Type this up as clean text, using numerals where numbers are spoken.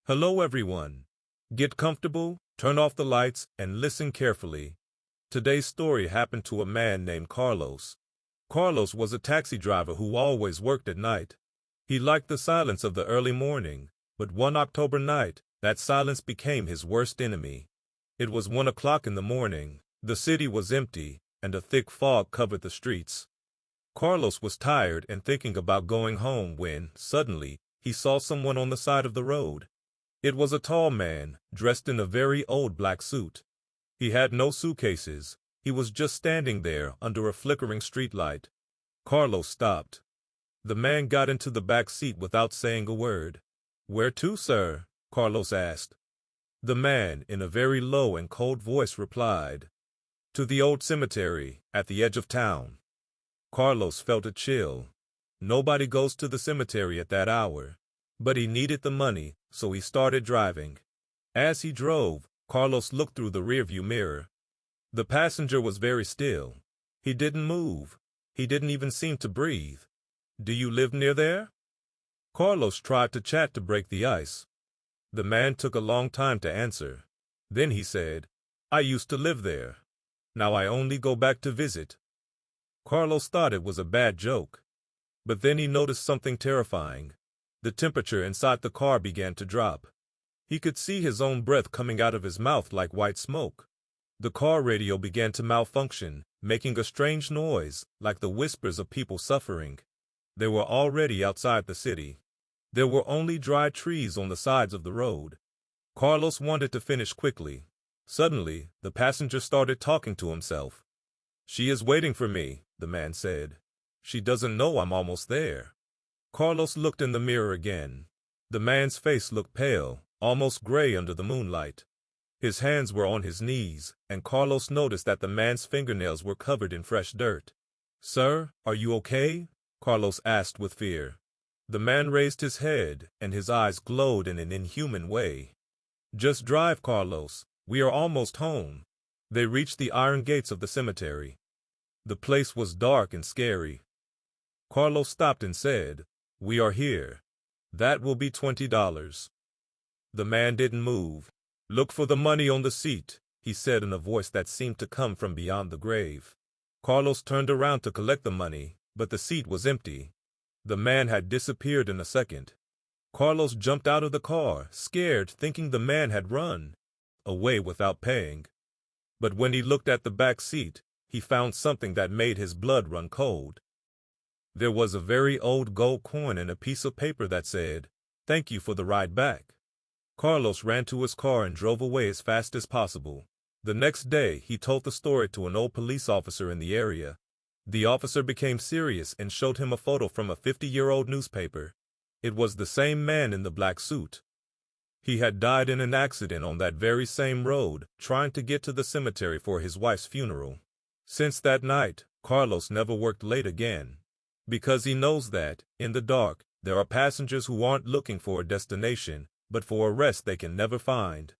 Hello everyone. Get comfortable, turn off the lights, and listen carefully. Today's story happened to a man named Carlos. Carlos was a taxi driver who always worked at night. He liked the silence of the early morning, but one October night, that silence became his worst enemy. It was 1 o'clock in the morning, the city was empty, and a thick fog covered the streets. Carlos was tired and thinking about going home when, suddenly, he saw someone on the side of the road. It was a tall man, dressed in a very old black suit. He had no suitcases. He was just standing there under a flickering streetlight. Carlos stopped. The man got into the back seat without saying a word. "Where to, sir?" Carlos asked. The man, in a very low and cold voice, replied, "To the old cemetery, at the edge of town." Carlos felt a chill. Nobody goes to the cemetery at that hour. But he needed the money, so he started driving. As he drove, Carlos looked through the rearview mirror. The passenger was very still. He didn't move. He didn't even seem to breathe. "Do you live near there?" Carlos tried to chat to break the ice. The man took a long time to answer. Then he said, "I used to live there. Now I only go back to visit." Carlos thought it was a bad joke. But then he noticed something terrifying. The temperature inside the car began to drop. He could see his own breath coming out of his mouth like white smoke. The car radio began to malfunction, making a strange noise, like the whispers of people suffering. They were already outside the city. There were only dry trees on the sides of the road. Carlos wanted to finish quickly. Suddenly, the passenger started talking to himself. "She is waiting for me," the man said. "She doesn't know I'm almost there." Carlos looked in the mirror again. The man's face looked pale, almost gray under the moonlight. His hands were on his knees, and Carlos noticed that the man's fingernails were covered in fresh dirt. "Sir, are you okay?" Carlos asked with fear. The man raised his head, and his eyes glowed in an inhuman way. "Just drive, Carlos. We are almost home." They reached the iron gates of the cemetery. The place was dark and scary. Carlos stopped and said, "We are here. That will be $20. The man didn't move. "Look for the money on the seat," he said in a voice that seemed to come from beyond the grave. Carlos turned around to collect the money, but the seat was empty. The man had disappeared in a second. Carlos jumped out of the car, scared, thinking the man had run away without paying. But when he looked at the back seat, he found something that made his blood run cold. There was a very old gold coin and a piece of paper that said, "Thank you for the ride back." Carlos ran to his car and drove away as fast as possible. The next day, he told the story to an old police officer in the area. The officer became serious and showed him a photo from a 50-year-old newspaper. It was the same man in the black suit. He had died in an accident on that very same road, trying to get to the cemetery for his wife's funeral. Since that night, Carlos never worked late again. Because he knows that, in the dark, there are passengers who aren't looking for a destination, but for a rest they can never find.